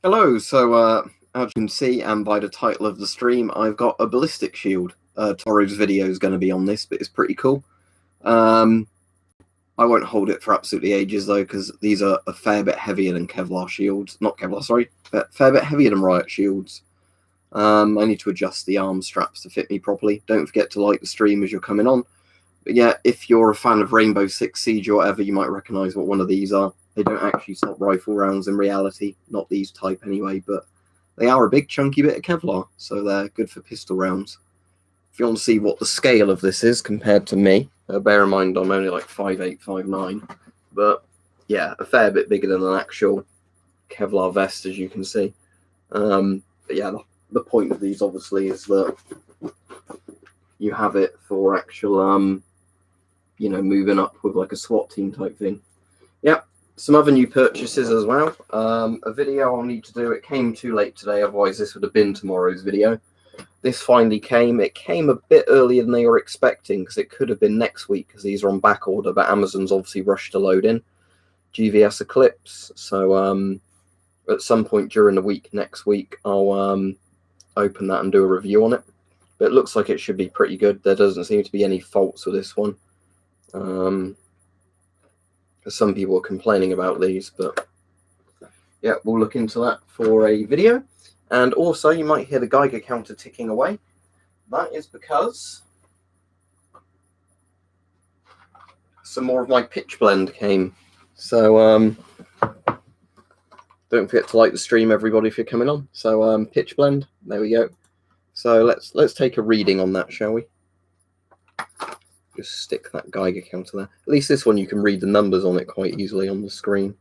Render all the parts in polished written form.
Hello, as you can see, and by the title of the stream, I've got a ballistic shield. Tomorrow's video is going to be on this, but it's pretty cool. I won't hold it for absolutely ages, though, because these are a fair bit heavier than Kevlar shields. Not Kevlar, sorry. Fair bit heavier than Riot shields. I need to adjust the arm straps to fit me properly. Don't forget to like the stream as you're coming on. But yeah, if you're a fan of Rainbow Six Siege or whatever, you might recognise what one of these are. They don't actually stop rifle rounds in reality, not these type anyway, but they are a big chunky bit of Kevlar, so they're good for pistol rounds. If you want to see what the scale of this is compared to me, bear in mind I'm only like 5'8", 5'9", but yeah, a fair bit bigger than an actual Kevlar vest, as you can see. But yeah, the point of these obviously is that you have it for actual, moving up with like a SWAT team type thing. Yep. Some other new purchases as well. A video I'll need to do. It came too late today, otherwise this would have been tomorrow's video. This finally came. It came a bit earlier than they were expecting, because it could have been next week, because these are on back order, but Amazon's obviously rushed to load in. GVS Eclipse. So at some point during the week next week, I'll open that and do a review on it. But it looks like it should be pretty good. There doesn't seem to be any faults with this one. Some people are complaining about these, but yeah, we'll look into that for a video. And also, you might hear the Geiger counter ticking away. That is because some more of my pitch blend came. So don't forget to like the stream, everybody, if you're coming on. So pitch blend, there we go. So let's take a reading on that, shall we? Just stick that Geiger counter there. At least this one you can read the numbers on it quite easily on the screen.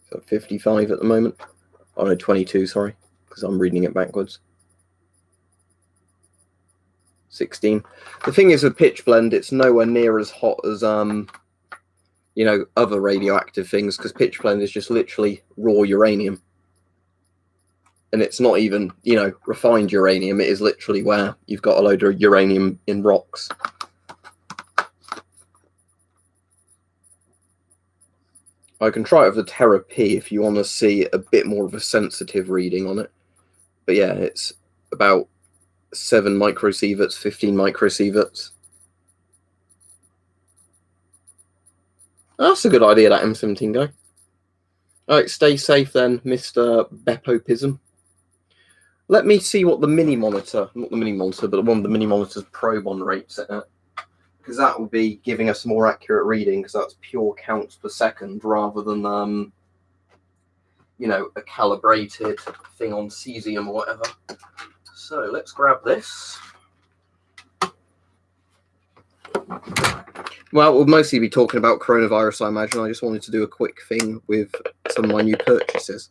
So 55 at the moment. Oh no, 22, sorry, because I'm reading it backwards. 16. The thing is with pitch blend, it's nowhere near as hot as other radioactive things, because pitch blend is just literally raw uranium. And it's not even, refined uranium. It is literally where you've got a load of uranium in rocks. I can try it with the Terra P if you want to see a bit more of a sensitive reading on it. But yeah, it's about 7 microsieverts, 15 microsieverts. That's a good idea, that M17 guy. All right, stay safe then, Mr. Beppopism. Let me see what the mini monitor, not the mini monitor, but one of the mini monitors probe on rates at, because that will be giving us a more accurate reading, because that's pure counts per second rather than a calibrated thing on cesium or whatever. So let's grab this. Well, we'll mostly be talking about coronavirus, I imagine. I just wanted to do a quick thing with some of my new purchases.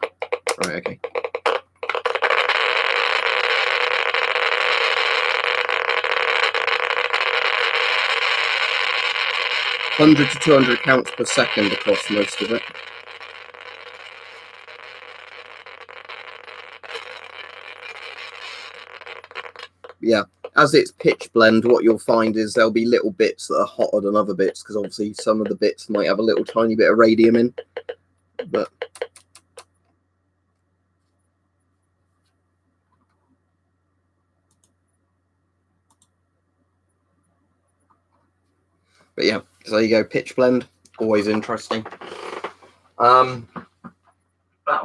Right, okay. $100 to 200 counts per second across most of it. Yeah, as it's pitch blend, what you'll find is there'll be little bits that are hotter than other bits, because obviously some of the bits might have a little tiny bit of radium in. But yeah, so there you go, pitch blend, always interesting. Well,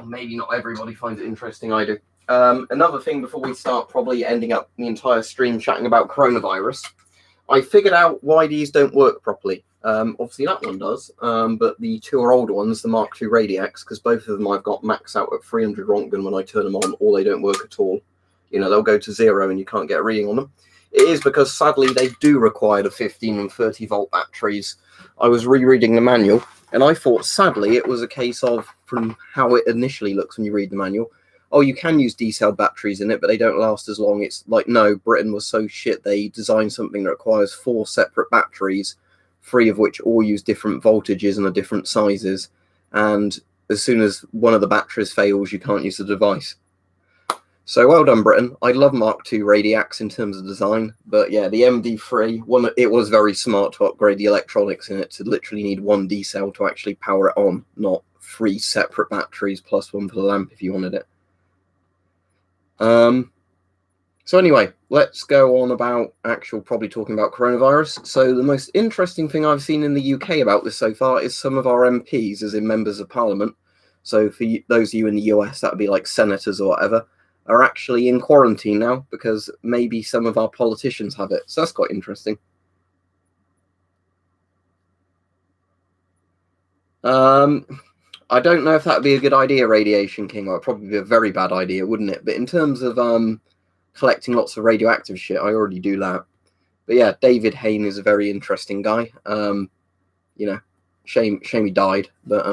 maybe not everybody finds it interesting, I do. Another thing before we start probably ending up the entire stream chatting about coronavirus, I figured out why these don't work properly. Obviously that one does, but the two are older ones, the Mark II Radioactives, because both of them I've got max out at 300 Rontgen when I turn them on, or they don't work at all. They'll go to 0 and you can't get a reading on them. It is because, sadly, they do require the 15 and 30 volt batteries. I was rereading the manual, and I thought, sadly, it was a case of, from how it initially looks when you read the manual, oh, you can use D-cell batteries in it, but they don't last as long. It's like, no, Britain was so shit, they designed something that requires 4 separate batteries, 3 of which all use different voltages and are different sizes. And as soon as one of the batteries fails, you can't use the device. So well done, Britain. I love Mark II Radiacs in terms of design, but yeah, the MD3 one, it was very smart to upgrade the electronics in it to literally need one D cell to actually power it on, not 3 separate batteries plus one for the lamp if you wanted it. So anyway, let's go on about probably talking about coronavirus. So the most interesting thing I've seen in the UK about this so far is some of our MPs, as in members of parliament. So for those of you in the US, that would be like senators or whatever, are actually in quarantine now because maybe some of our politicians have it. So that's quite interesting. I don't know if that would be a good idea, Radiation King. It would probably be a very bad idea, wouldn't it? But in terms of collecting lots of radioactive shit, I already do that. But yeah, David Hayne is a very interesting guy. You know, shame he died. But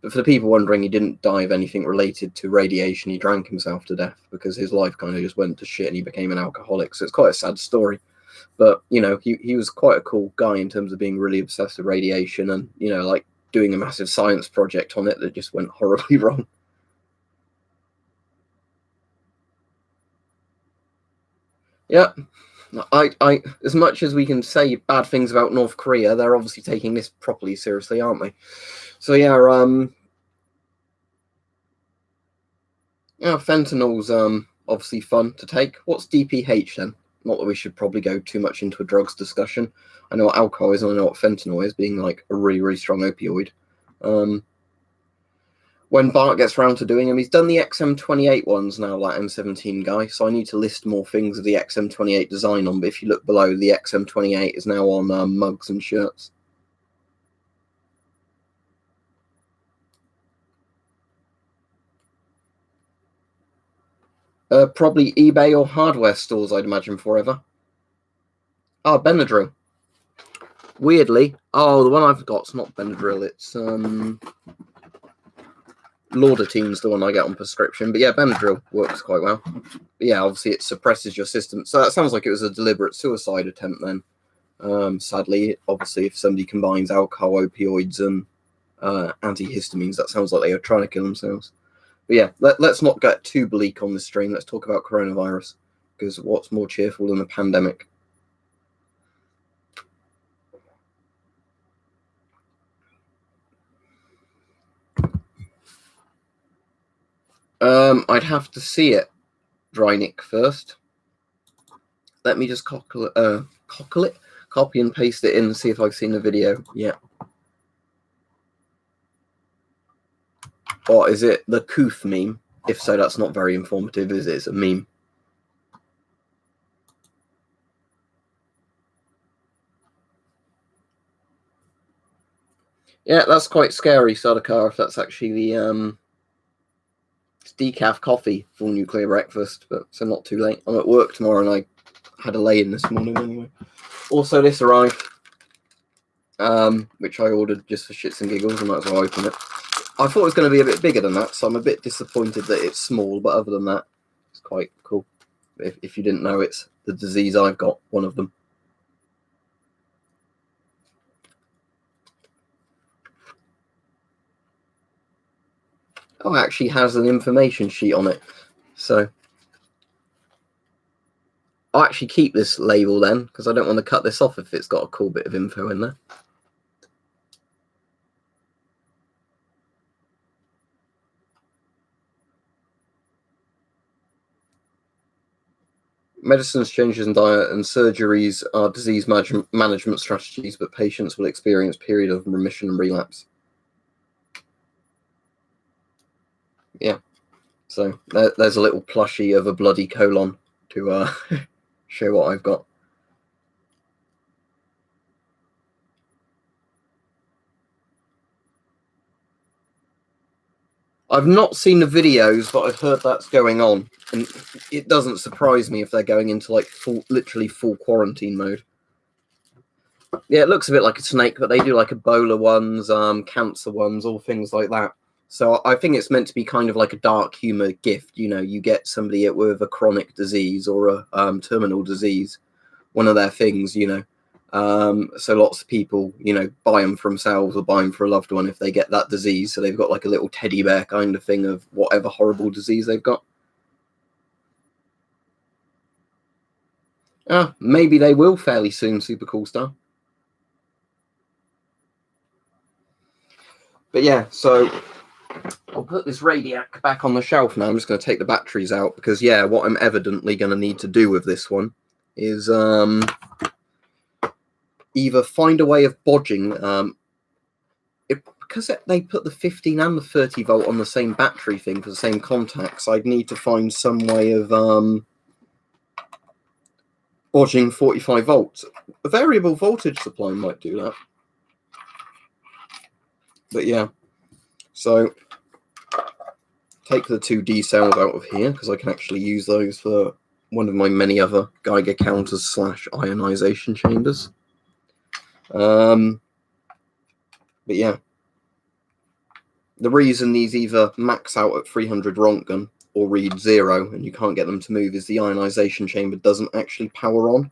but for the people wondering, he didn't die of anything related to radiation. He drank himself to death because his life kind of just went to shit and he became an alcoholic. So it's quite a sad story. But he was quite a cool guy in terms of being really obsessed with radiation and like doing a massive science project on it that just went horribly wrong. Yeah. I as much as we can say bad things about North Korea, they're obviously taking this properly seriously, aren't they? So yeah, fentanyl's obviously fun to take. What's DPH then? Not that we should probably go too much into a drugs discussion. I know what alcohol is and I know what fentanyl is, being like a really, really strong opioid. When Bart gets around to doing them, he's done the XM28 ones now, like M17 guy, so I need to list more things of the XM28 design on, but if you look below, the XM28 is now on mugs and shirts. Probably eBay or hardware stores, I'd imagine, forever. Oh, Benadryl. Weirdly, the one I've got's not Benadryl, it's Laudertine's the one I get on prescription, but yeah, Benadryl works quite well. But yeah, obviously it suppresses your system, so that sounds like it was a deliberate suicide attempt then. Sadly, obviously, if somebody combines alcohol, opioids, and antihistamines, that sounds like they are trying to kill themselves. But yeah, let's not get too bleak on this stream. Let's talk about coronavirus, because what's more cheerful than a pandemic? I'd have to see it, Drynick, first. Let me just copy and paste it in and see if I've seen the video. Yeah. Or is it the Cooth meme? If so, that's not very informative, is it? It's a meme. Yeah, that's quite scary, Sadakar, if that's actually the it's decaf coffee for nuclear breakfast, but so not too late. I'm at work tomorrow and I had a lay-in this morning anyway. Also, this arrived, which I ordered just for shits and giggles. I might as well open it. I thought it was going to be a bit bigger than that, so I'm a bit disappointed that it's small, but other than that, it's quite cool. If you didn't know, it's the disease I've got, one of them. Oh, it actually has an information sheet on it. So I'll actually keep this label then, because I don't want to cut this off if it's got a cool bit of info in there. Medicines, changes in diet, and surgeries are disease management strategies, but patients will experience period of remission and relapse. Yeah. So there's a little plushie of a bloody colon to show what I've got. I've not seen the videos, but I've heard that's going on, and it doesn't surprise me if they're going into like literally full quarantine mode. Yeah, it looks a bit like a snake, but they do like Ebola ones, cancer ones, all things like that. So I think it's meant to be kind of like a dark humor gift. You get somebody with a chronic disease or a terminal disease, one of their things, so lots of people, buy them for themselves or buy them for a loved one if they get that disease. So they've got like a little teddy bear kind of thing of whatever horrible disease they've got. Maybe they will fairly soon, Super Cool Star. But yeah, so I'll put this Radioactive back on the shelf now. I'm just going to take the batteries out because, yeah, what I'm evidently going to need to do with this one is either find a way of bodging. Because they put the 15 and the 30 volt on the same battery thing for the same contacts, I'd need to find some way of bodging 45 volts. A variable voltage supply might do that. But yeah, so take the 2D cells out of here because I can actually use those for one of my many other Geiger counters / ionization chambers. But yeah, the reason these either max out at 300 Röntgen or read 0 and you can't get them to move is the ionization chamber doesn't actually power on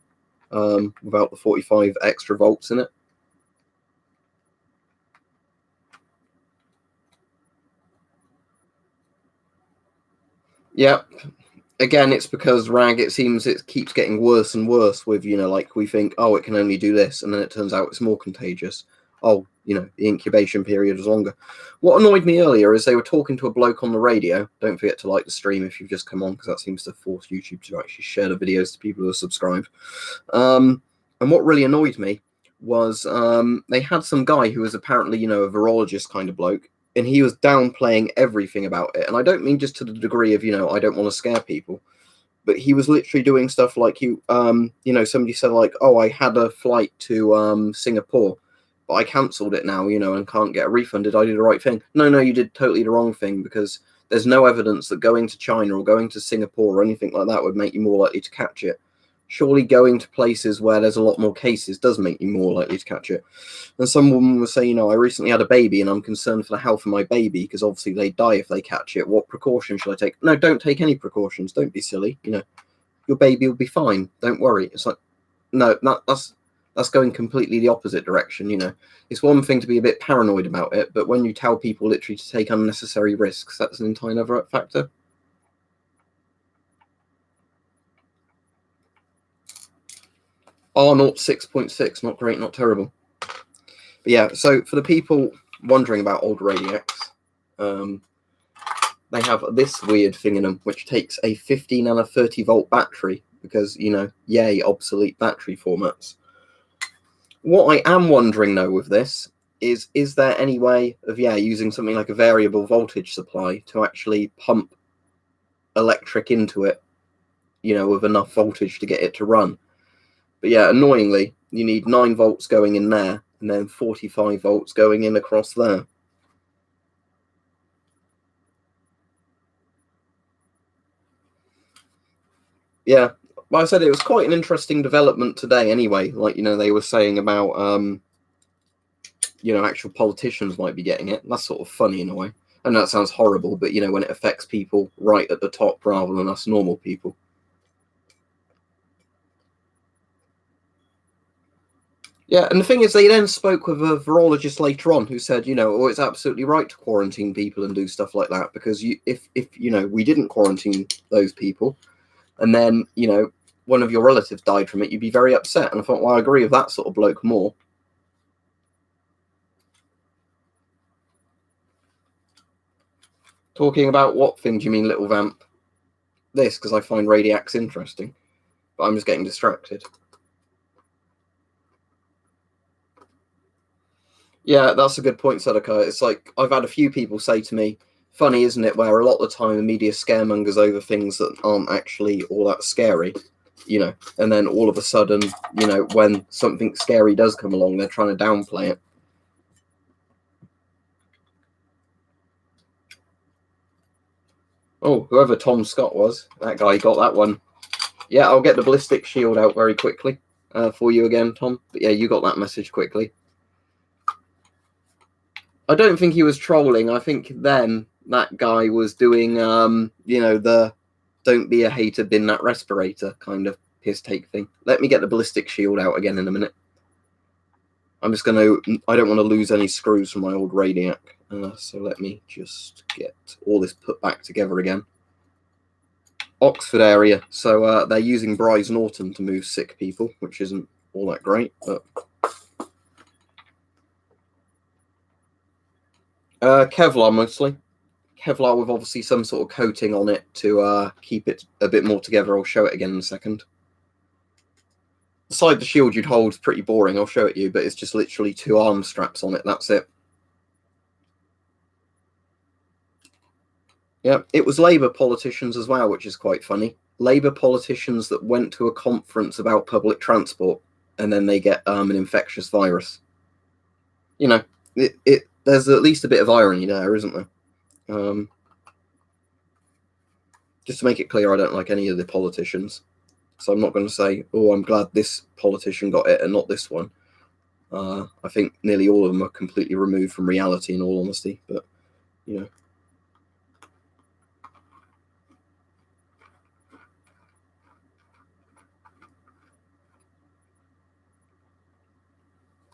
without the 45 extra volts in it. Yep. Again, it's because RAG, it seems it keeps getting worse and worse with, like we think, oh, it can only do this, and then it turns out it's more contagious. Oh, the incubation period is longer. What annoyed me earlier is they were talking to a bloke on the radio. Don't forget to like the stream if you've just come on, because that seems to force YouTube to actually share the videos to people who are subscribed. And what really annoyed me was they had some guy who was apparently, a virologist kind of bloke, and he was downplaying everything about it. And I don't mean just to the degree of, I don't want to scare people, but he was literally doing stuff like somebody said like, oh, I had a flight to Singapore, but I cancelled it now, and can't get a refund. Did I do the right thing? No, you did totally the wrong thing, because there's no evidence that going to China or going to Singapore or anything like that would make you more likely to catch it. Surely going to places where there's a lot more cases does make you more likely to catch it. And some woman was saying, I recently had a baby and I'm concerned for the health of my baby because obviously they die if they catch it. What precautions should I take? No, don't take any precautions. Don't be silly. Your baby will be fine. Don't worry. It's like, no, that's going completely the opposite direction. It's one thing to be a bit paranoid about it, but when you tell people literally to take unnecessary risks, that's an entire other factor. R0 6.6, not great, not terrible. But yeah, so for the people wondering about old Radioactives, they have this weird thing in them, which takes a 15 and a 30 volt battery, because, yay, obsolete battery formats. What I am wondering, though, with this is there any way of, using something like a variable voltage supply to actually pump electric into it, with enough voltage to get it to run? But yeah, annoyingly, you need 9 volts going in there and then 45 volts going in across there. Yeah, well, I said it was quite an interesting development today anyway. Like, they were saying about, actual politicians might be getting it. That's sort of funny in a way. I know that sounds horrible, but, when it affects people right at the top rather than us normal people. Yeah, and the thing is, they then spoke with a virologist later on who said, it's absolutely right to quarantine people and do stuff like that, because if we didn't quarantine those people, and then, one of your relatives died from it, you'd be very upset. And I thought, well, I agree with that sort of bloke more. Talking about what thing do you mean, little vamp? This, because I find Radioactives interesting, but I'm just getting distracted. Yeah, that's a good point, Sadaka. It's like, I've had a few people say to me, funny, isn't it, where a lot of the time the media scaremongers over things that aren't actually all that scary, and then all of a sudden, when something scary does come along, they're trying to downplay it. Oh, whoever Tom Scott was, that guy got that one. Yeah, I'll get the ballistic shield out very quickly for you again, Tom. But yeah, you got that message quickly. I don't think he was trolling. I think then that guy was doing, the don't be a hater, bin that respirator kind of piss take thing. Let me get the ballistic shield out again in a minute. I don't want to lose any screws from my old Radioactive. So let me just get all this put back together again. Oxford area, so they're using Bryce Norton to move sick people, which isn't all that great, but Kevlar mostly. Kevlar with obviously some sort of coating on it to keep it a bit more together. I'll show it again in a second. Beside the shield you'd hold is pretty boring, I'll show it you, but it's just literally 2 arm straps on it, that's it. Yeah, it was Labour politicians as well, which is quite funny. Labour politicians that went to a conference about public transport and then they get an infectious virus. You know, there's at least a bit of irony there, isn't there? Just to make it clear, I don't like any of the politicians. So I'm not going to say, oh, I'm glad this politician got it and not this one. I think nearly all of them are completely removed from reality, in all honesty. But, you know.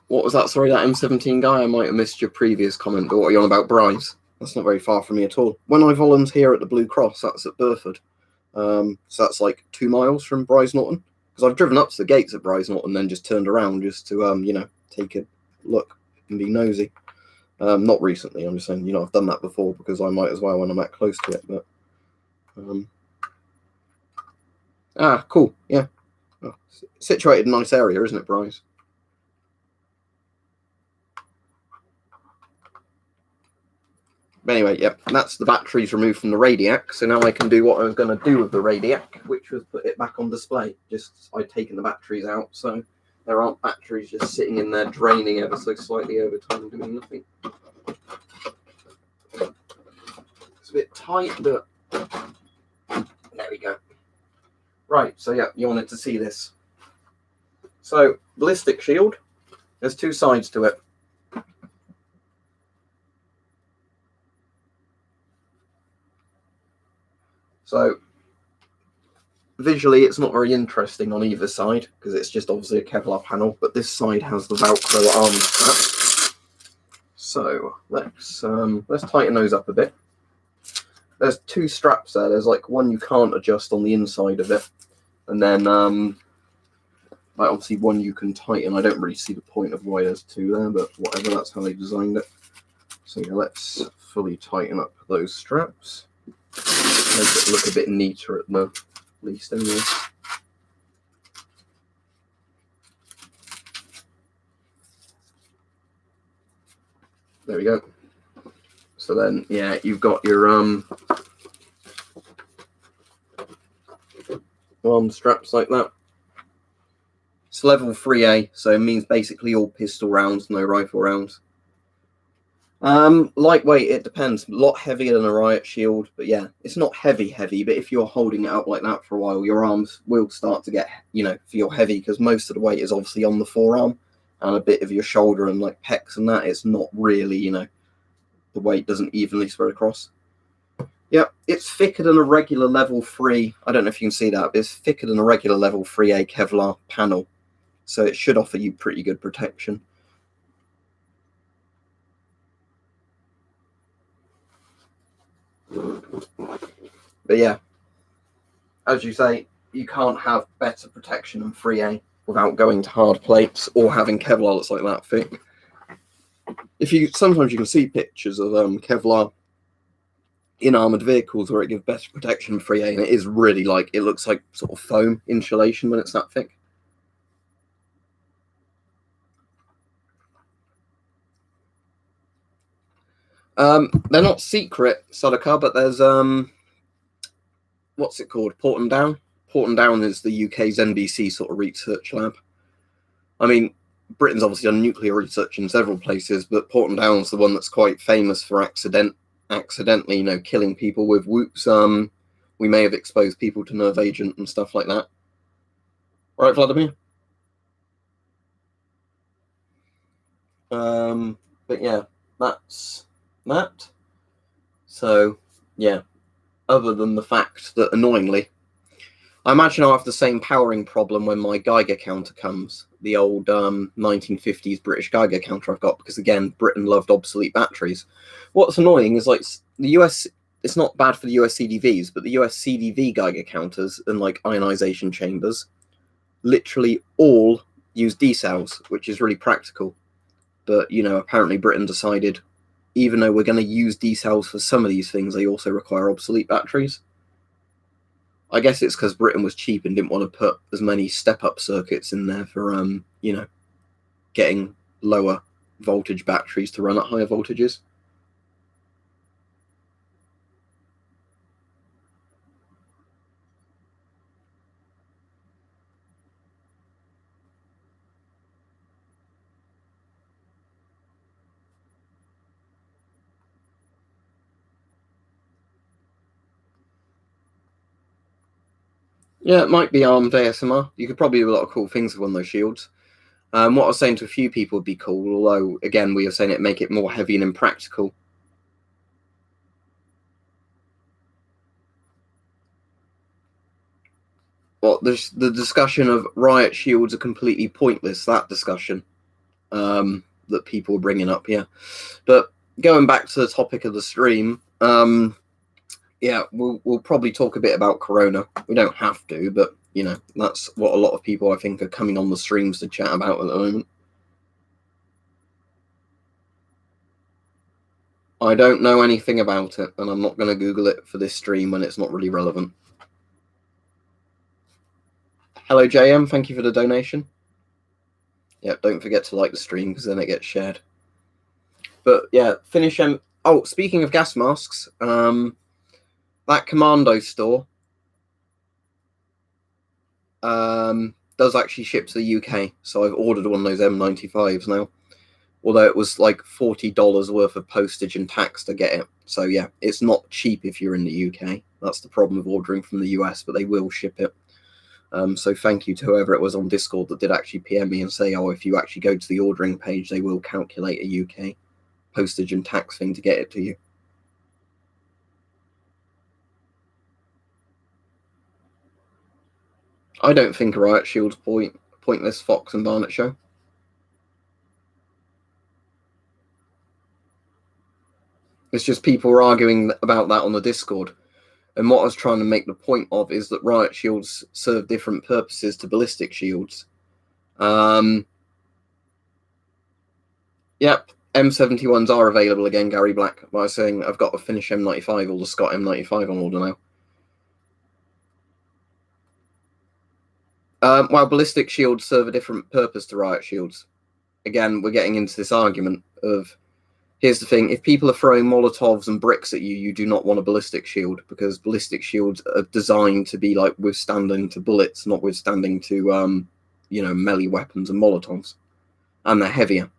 What was that? Sorry, that M17 guy? I might have missed your previous comment. But what are you on about, Bryce? That's not very far from me at all. When I volunteer at the Blue Cross, that's at Burford. So that's like 2 miles from Bryce Norton. Because I've driven up to the gates at Bryce Norton and then just turned around just to, you know, take a look and be nosy. Not recently, I'm just saying, you know, I've done that before because I might as well when I'm that close to it. But cool, yeah. Oh, situated in a nice area, isn't it, Bryce? But anyway, yeah, that's the batteries removed from the Radioactive. So now I can do what I was going to do with the Radioactive, which was put it back on display. Just I'd taken the batteries out, so there aren't batteries just sitting in there draining ever so slightly over time doing nothing. It's a bit tight, but there we go. Right, so yeah, you wanted to see this. So, ballistic shield, there's 2 sides to it. So, visually, it's not very interesting on either side because it's just obviously a Kevlar panel, but this side has the Velcro arm strap. So, let's tighten those up a bit. There's 2 straps there. There's like one you can't adjust on the inside of it, and then like obviously one you can tighten. I don't really see the point of why there's 2 there, but whatever, that's how they designed it. So yeah, let's fully tighten up those straps. Make it look a bit neater at the least anyway. There we go. So then, yeah, you've got your arm straps like that. It's level 3A, so it means basically all pistol rounds, no rifle rounds. Lightweight, it depends. A lot heavier than a riot shield, but yeah, it's not heavy, but if you're holding it up like that for a while, your arms will start to get, you know, feel heavy because most of the weight is obviously on the forearm and a bit of your shoulder and like pecs and that. It's not really, you know, the weight doesn't evenly spread across. Yeah, it's thicker than a regular level 3. I don't know if you can see that, but it's thicker than a regular level 3A Kevlar panel. So it should offer you pretty good protection. But yeah, as you say, you can't have better protection than 3A without going to hard plates or having Kevlar that's like that thick. Sometimes you can see pictures of Kevlar in armored vehicles where it gives better protection than 3A, and it is really like, it looks like sort of foam insulation when it's that thick. They're not secret, Sudaka, but there's what's it called? Porton Down. Porton Down is the UK's NBC sort of research lab. I mean, Britain's obviously done nuclear research in several places, but Porton Down's the one that's quite famous for accidentally, you know, killing people with whoops. We may have exposed people to nerve agent and stuff like that. Right, Vladimir? But yeah, that's that. So, yeah, other than the fact that, annoyingly, I imagine I'll have the same powering problem when my Geiger counter comes, the old 1950s British Geiger counter I've got, because, again, Britain loved obsolete batteries. What's annoying is, like, the US it's not bad for the US CDVs, but the US CDV Geiger counters and like ionization chambers literally all use D cells, which is really practical. But apparently Britain decided, even though we're going to use D cells for some of these things, they also require obsolete batteries. I guess it's because Britain was cheap and didn't want to put as many step-up circuits in there for getting lower voltage batteries to run at higher voltages. Yeah, it might be armed ASMR. You could probably do a lot of cool things with one of those shields. What I was saying to a few people would be cool, although, again, we were saying it make it more heavy and impractical. Well, the discussion of riot shields are completely pointless, that discussion that people were bringing up, yeah. But going back to the topic of the stream, yeah, we'll probably talk a bit about Corona. We don't have to, but, that's what a lot of people, I think, are coming on the streams to chat about at the moment. I don't know anything about it, and I'm not going to Google it for this stream when it's not really relevant. Hello, JM. Thank you for the donation. Yeah, don't forget to like the stream because then it gets shared. But yeah, finish. Oh, speaking of gas masks, that Commando store does actually ship to the UK. So I've ordered one of those M95s now. Although it was like $40 worth of postage and tax to get it. So yeah, it's not cheap if you're in the UK. That's the problem with ordering from the US, but they will ship it. So thank you to whoever it was on Discord that did actually PM me and say, oh, if you actually go to the ordering page, they will calculate a UK postage and tax thing to get it to you. I don't think a riot shield's pointless Fox and Barnett show. It's just people were arguing about that on the Discord. And what I was trying to make the point of is that riot shields serve different purposes to ballistic shields. Yep, M71s are available again, Gary Black. I was saying I've got a Finnish M95 or the Scott M95 on order now. While ballistic shields serve a different purpose to riot shields. Again, we're getting into this argument of, here's the thing, if people are throwing Molotovs and bricks at you, you do not want a ballistic shield, because ballistic shields are designed to be like withstanding to bullets, not withstanding to, melee weapons and Molotovs. And they're heavier.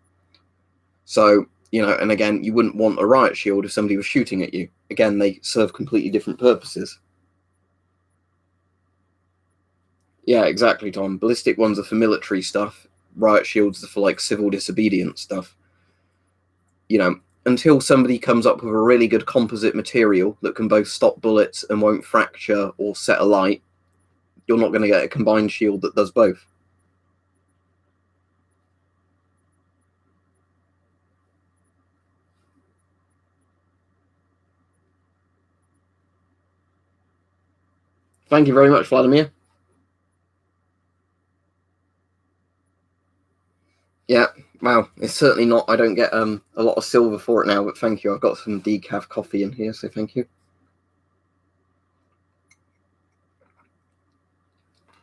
So, and again, you wouldn't want a riot shield if somebody was shooting at you. Again, they serve completely different purposes. Yeah, exactly, Tom. Ballistic ones are for military stuff. Riot shields are for like civil disobedience stuff. Until somebody comes up with a really good composite material that can both stop bullets and won't fracture or set alight, you're not going to get a combined shield that does both. Thank you very much, Vladimir. Yeah, wow. It's certainly not, I don't get a lot of silver for it now, but thank you. I've got some decaf coffee in here, so thank you.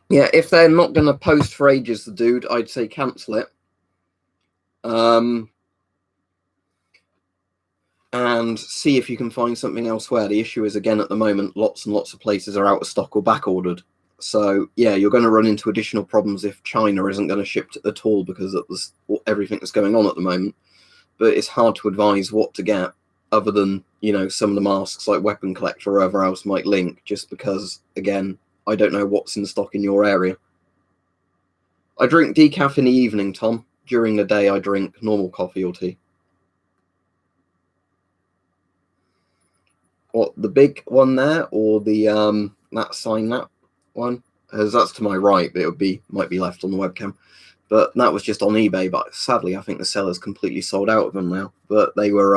Yeah, if they're not going to post for ages, the dude, I'd say cancel it. And see if you can find something elsewhere. The issue is, again, at the moment, lots and lots of places are out of stock or back ordered. So yeah, you're going to run into additional problems if China isn't going to ship at all because of everything that's going on at the moment. But it's hard to advise what to get other than, some of the masks like Weapon Collector or whoever else might link, just because, again, I don't know what's in stock in your area. I drink decaf in the evening, Tom. During the day, I drink normal coffee or tea. What, the big one there, or the that sign, that one? As that's to my right, but might be left on the webcam. But that was just on eBay. But sadly, I think the seller's completely sold out of them now. But they were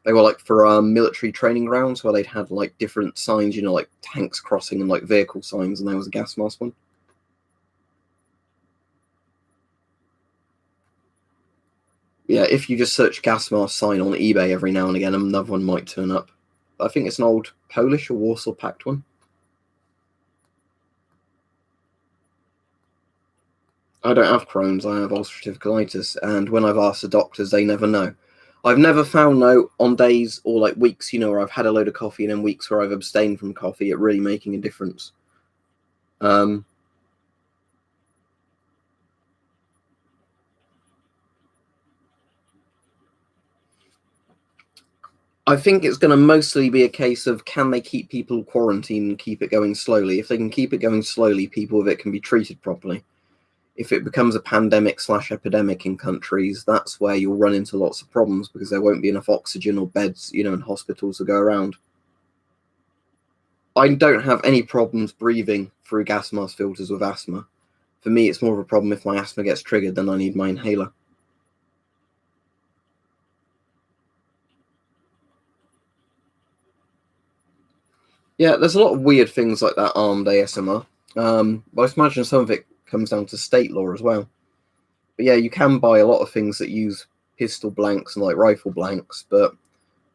They were like for military training grounds where they'd had like different signs, you know, like tanks crossing and like vehicle signs, and there was a gas mask one. Yeah, if you just search gas mask sign on eBay every now and again, another one might turn up. I think it's an old Polish or Warsaw Pact one. I don't have Crohn's, I have ulcerative colitis, and when I've asked the doctors, they never know. I've never found on days or like weeks, you know, where I've had a load of coffee and then weeks where I've abstained from coffee, it really making a difference. I think it's going to mostly be a case of can they keep people quarantined and keep it going slowly. If they can keep it going slowly, people with it can be treated properly. If it becomes a pandemic/epidemic in countries, that's where you'll run into lots of problems because there won't be enough oxygen or beds, you know, in hospitals to go around. I don't have any problems breathing through gas mask filters with asthma. For me, it's more of a problem if my asthma gets triggered, then I need my inhaler. Yeah, there's a lot of weird things like that armed ASMR. I imagine some of it comes down to state law as well. But yeah, you can buy a lot of things that use pistol blanks and like rifle blanks, but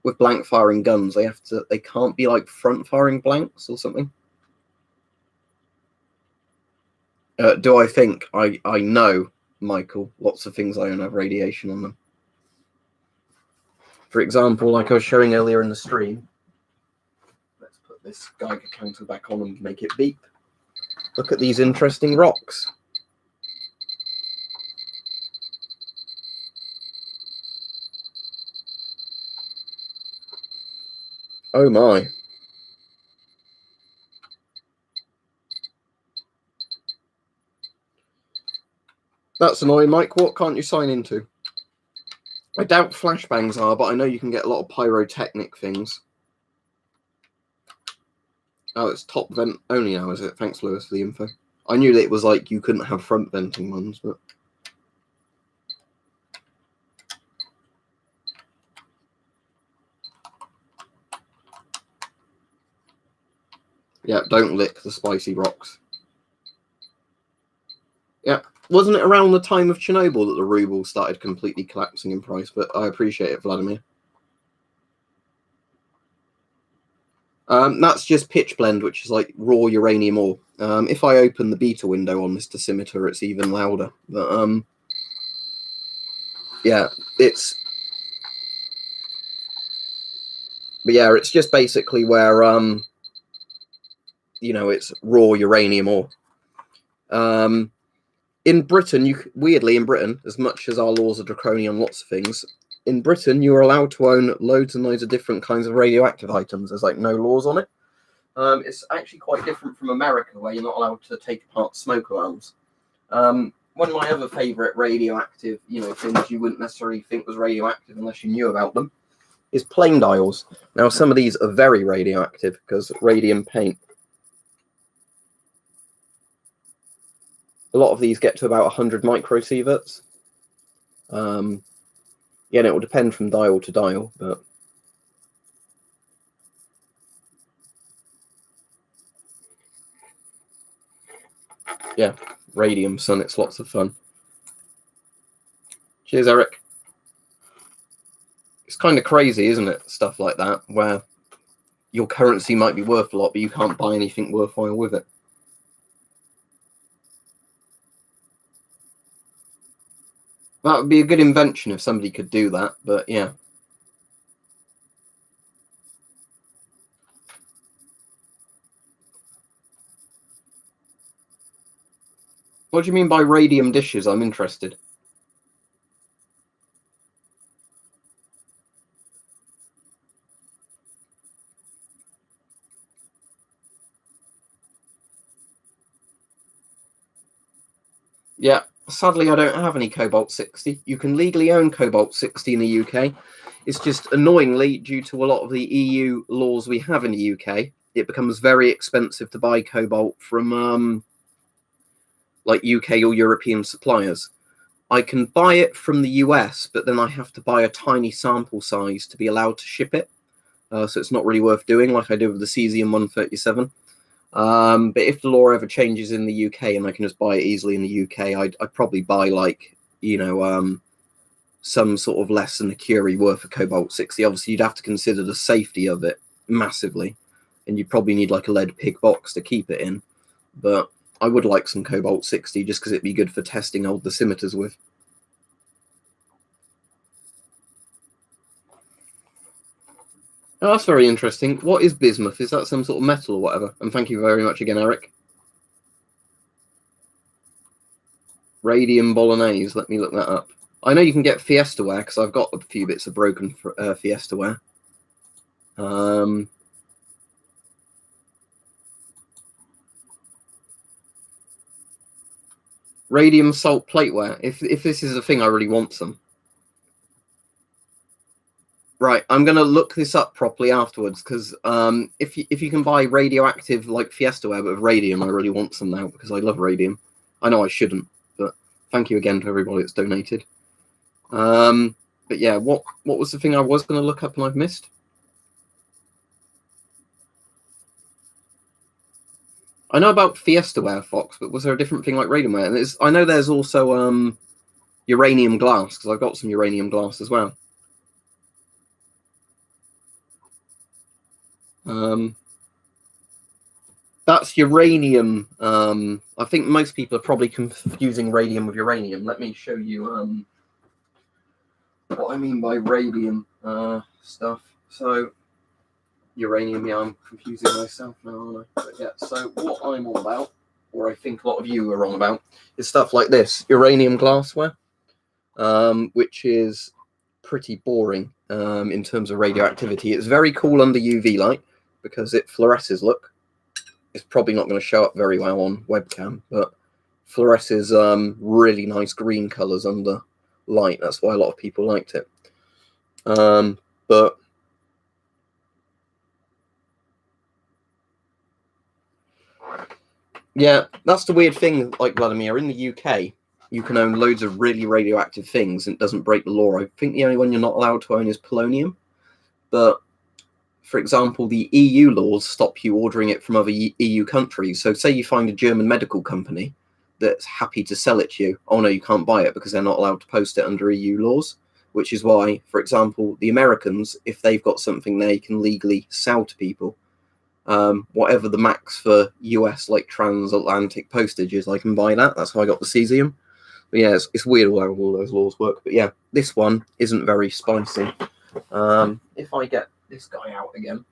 with blank firing guns, they can't be like front firing blanks or something. Do I think I know, Michael? Lots of things I don't have radiation on them. For example, like I was showing earlier in the stream. Let's put this Geiger counter back on and make it beep. Look at these interesting rocks. Oh my. That's annoying, Mike. What can't you sign into? I doubt flashbangs are, but I know you can get a lot of pyrotechnic things. Oh, it's top vent only now, is it? Thanks, Lewis, for the info. I knew that it was like you couldn't have front venting ones, but... Yeah, don't lick the spicy rocks. Yeah, wasn't it around the time of Chernobyl that the ruble started completely collapsing in price? But I appreciate it, Vladimir. That's just pitch blende, which is like raw uranium ore. If I open the beta window on this dosimeter, it's even louder. But yeah, it's it's just basically where you know, it's raw uranium ore. In Britain, weirdly in Britain, as much as our laws are draconian on lots of things, in Britain you are allowed to own loads and loads of different kinds of radioactive items. There's like no laws on it. It's actually quite different from America, where you're not allowed to take apart smoke alarms. One of my other favourite radioactive, you know, things you wouldn't necessarily think was radioactive unless you knew about them, is plane dials. Now, some of these are very radioactive because radium paint. A lot of these get to about 100 microsieverts. Yeah, and it will depend from dial to dial, but yeah, radium, son, it's lots of fun. Cheers, Eric. It's kind of crazy, isn't it? Stuff like that, where your currency might be worth a lot, but you can't buy anything worthwhile with it. That would be a good invention if somebody could do that, but yeah. What do you mean by radium dishes? I'm interested. Yeah, sadly, I don't have any Cobalt 60. You can legally own Cobalt 60 in the UK. It's just annoyingly, due to a lot of the EU laws we have in the UK, it becomes very expensive to buy cobalt from like UK or European suppliers. I can buy it from the US, but then I have to buy a tiny sample size to be allowed to ship it. So it's not really worth doing like I did with the cesium-137. But if the law ever changes in the UK and I can just buy it easily in the UK, I'd probably buy like, some sort of less than a Curie worth of cobalt-60. Obviously, you'd have to consider the safety of it massively, and you'd probably need like a lead pig box to keep it in. But I would like some cobalt-60 just because it'd be good for testing old dosimeters with. Oh, that's very interesting. What is bismuth? Is that some sort of metal or whatever? And thank you very much again, Eric. Radium bolognese. Let me look that up. I know you can get Fiesta ware because I've got a few bits of broken Fiesta ware. Radium salt plateware. If this is a thing, I really want some. Right, I'm gonna look this up properly afterwards because if you can buy radioactive like Fiesta ware but with radium, I really want some now because I love radium. I know I shouldn't, but thank you again to everybody that's donated. But yeah, what was the thing I was going to look up and I've missed? I know about Fiesta ware, Fox, but was there a different thing like radium ware? And I know there's also uranium glass because I've got some uranium glass as well. That's uranium. I think most people are probably confusing radium with uranium. Let me show you what I mean by radium stuff. So uranium, yeah, I'm confusing myself now, aren't I? But yeah, so what I'm on about, or I think a lot of you are wrong about, is stuff like this, uranium glassware, which is pretty boring in terms of radioactivity. It's very cool under UV light because it fluoresces, look. It's probably not going to show up very well on webcam, but fluoresces really nice green colours under light. That's why a lot of people liked it. But yeah, that's the weird thing, like Vladimir, in the UK, you can own loads of really radioactive things and it doesn't break the law. I think the only one you're not allowed to own is polonium. But, for example, the EU laws stop you ordering it from other EU countries. So say you find a German medical company that's happy to sell it to you. Oh, no, you can't buy it because they're not allowed to post it under EU laws, which is why, for example, the Americans, if they've got something they can legally sell to people, whatever the max for US like transatlantic postage is, I can buy that. That's how I got the cesium. But yeah, it's weird how all those laws work. But yeah, this one isn't very spicy. If I get this guy out again,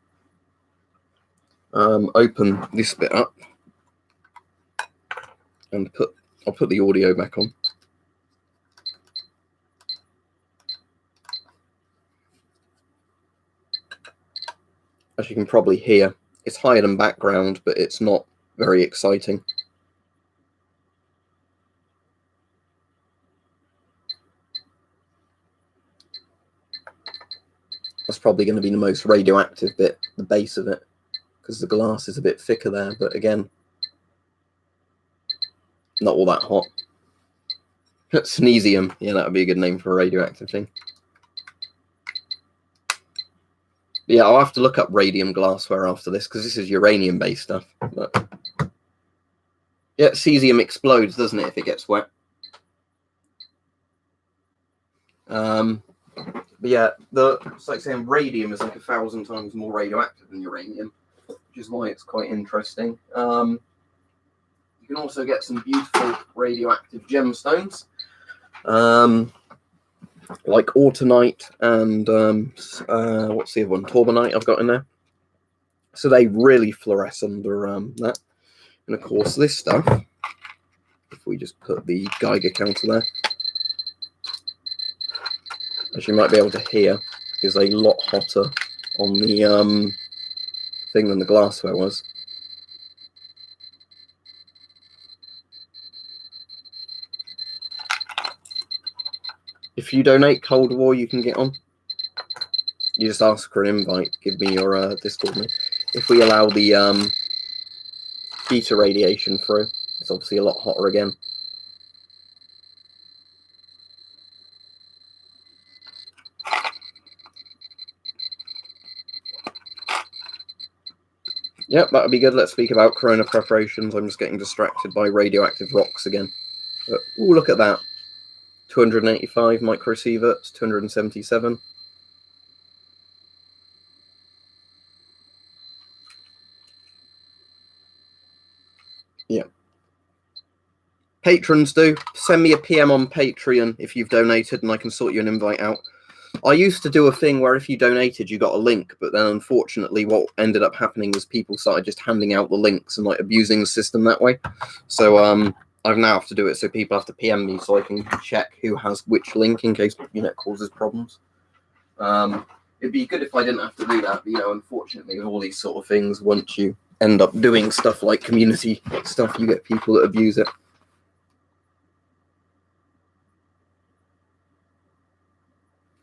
open this bit up, and I'll put the audio back on. As you can probably hear, it's higher than background, but it's not very exciting. That's probably going to be the most radioactive bit, the base of it, because the glass is a bit thicker there, but again, not all that hot. Cesium, yeah, that would be a good name for a radioactive thing. But yeah, I'll have to look up radium glassware after this, because this is uranium-based stuff. But yeah, cesium explodes, doesn't it, if it gets wet? But yeah, it's like saying radium is like 1,000 times more radioactive than uranium, which is why it's quite interesting. You can also get some beautiful radioactive gemstones, like autunite and what's the other one? Torbanite I've got in there. So they really fluoresce under that. And of course, this stuff, if we just put the Geiger counter there, as you might be able to hear, is a lot hotter on the thing than the glassware was. If you donate Cold War, you can get on. You just ask for an invite. Give me your Discord name. If we allow the beta radiation through, it's obviously a lot hotter again. Yep, that would be good. Let's speak about corona preparations. I'm just getting distracted by radioactive rocks again. But, ooh, look at that. 285 microsieverts, 277. Yeah. Patrons do. Send me a PM on Patreon if you've donated and I can sort you an invite out. I used to do a thing where if you donated, you got a link, but then unfortunately what ended up happening was people started just handing out the links and like abusing the system that way. So I now have to do it so people have to PM me so I can check who has which link in case, you know, it causes problems. It'd be good if I didn't have to do that, but, you know, unfortunately with all these sort of things, once you end up doing stuff like community stuff, you get people that abuse it.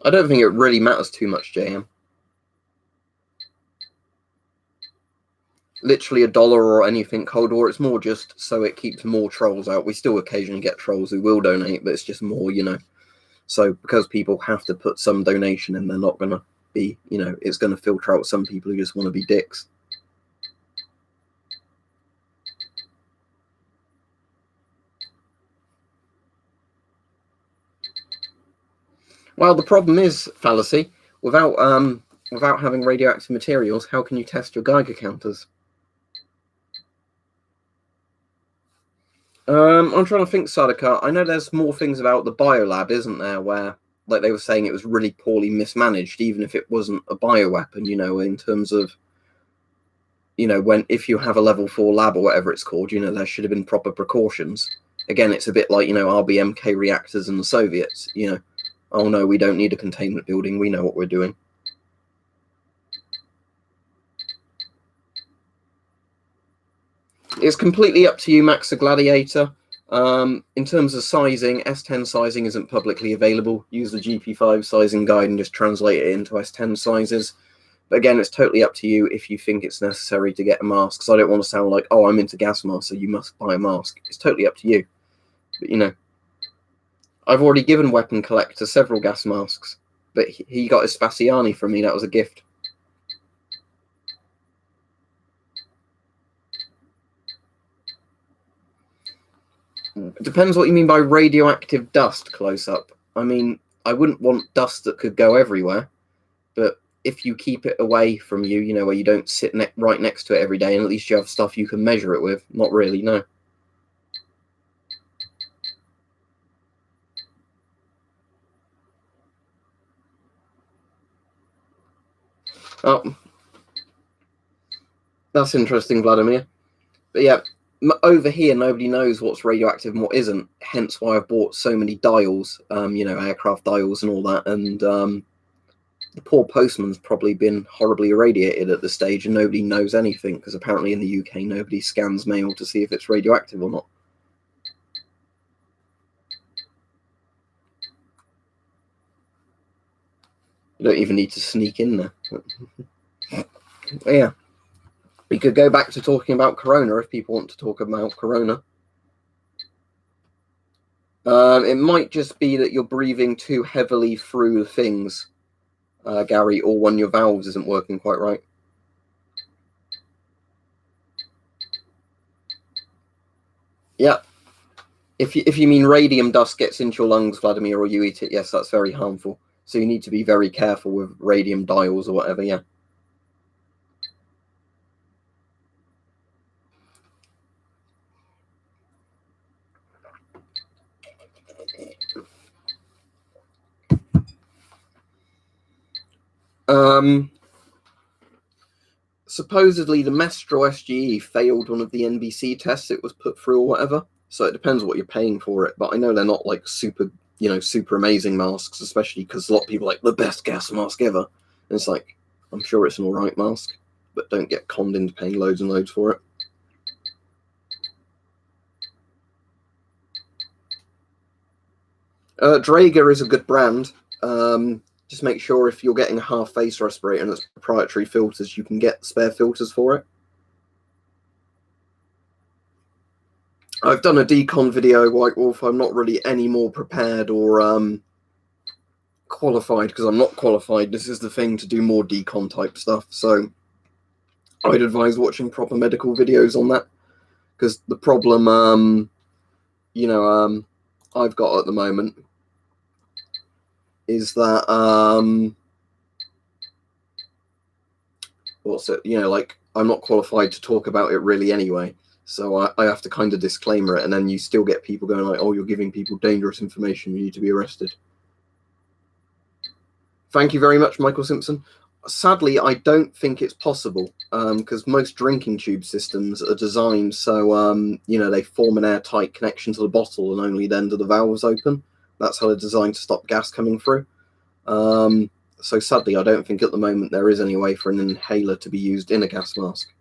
I don't think it really matters too much, JM. Literally $1 or anything Cold War. It's more just so it keeps more trolls out. We still occasionally get trolls who will donate, but it's just more, you know. So because people have to put some donation in, they're not going to be, you know, it's going to filter out some people who just want to be dicks. Well, the problem is, Fallacy, without having radioactive materials, how can you test your Geiger counters? I'm trying to think, Sadaka. I know there's more things about the biolab, isn't there, where like they were saying it was really poorly mismanaged, even if it wasn't a bioweapon, you know, in terms of, you know, if you have a level 4 lab or whatever it's called, you know, there should have been proper precautions. Again, it's a bit like, you know, RBMK reactors and the Soviets, you know, oh no, we don't need a containment building, we know what we're doing. It's completely up to you, Max the Gladiator. In terms of sizing, S10 sizing isn't publicly available. Use the GP5 sizing guide and just translate it into S10 sizes. But again, it's totally up to you if you think it's necessary to get a mask. So I don't want to sound like, oh, I'm into gas masks, so you must buy a mask. It's totally up to you. But, you know, I've already given Weapon Collector several gas masks, but he got his Spaciani from me. That was a gift. It depends what you mean by radioactive dust close up. I mean, I wouldn't want dust that could go everywhere, but if you keep it away from you, you know, where you don't sit right next to it every day, and at least you have stuff you can measure it with. Not really, no. Oh, that's interesting, Vladimir. But yeah, over here, nobody knows what's radioactive and what isn't. Hence why I've bought so many dials, you know, aircraft dials and all that. And the poor postman's probably been horribly irradiated at this stage, and nobody knows anything because apparently in the UK nobody scans mail to see if it's radioactive or not. You don't even need to sneak in there. But yeah, we could go back to talking about corona if people want to talk about corona. It might just be that you're breathing too heavily through the things, Gary, or one of your valves isn't working quite right. Yeah. If you mean radium dust gets into your lungs, Vladimir, or you eat it, yes, that's very harmful. So you need to be very careful with radium dials or whatever, yeah. Supposedly the Mestral SGE failed one of the NBC tests it was put through or whatever. So it depends what you're paying for it. But I know they're not like super, you know, super amazing masks, especially because a lot of people are like the best gas mask ever. And it's like, I'm sure it's an alright mask, but don't get conned into paying loads and loads for it. Draeger is a good brand. Just make sure if you're getting a half face respirator and it's proprietary filters, you can get spare filters for it. I've done a decon video, White Wolf. I'm not really any more prepared or qualified because I'm not qualified. This is the thing to do more decon type stuff. So I'd advise watching proper medical videos on that, because the problem, I've got at the moment is that, what's it, like, I'm not qualified to talk about it really anyway. So I have to kind of disclaimer it, and then you still get people going like, oh, you're giving people dangerous information, you need to be arrested. Thank you very much, Michael Simpson. Sadly, I don't think it's possible, because most drinking tube systems are designed so, they form an airtight connection to the bottle and only then do the valves open. That's how they're designed to stop gas coming through. So sadly, I don't think at the moment there is any way for an inhaler to be used in a gas mask.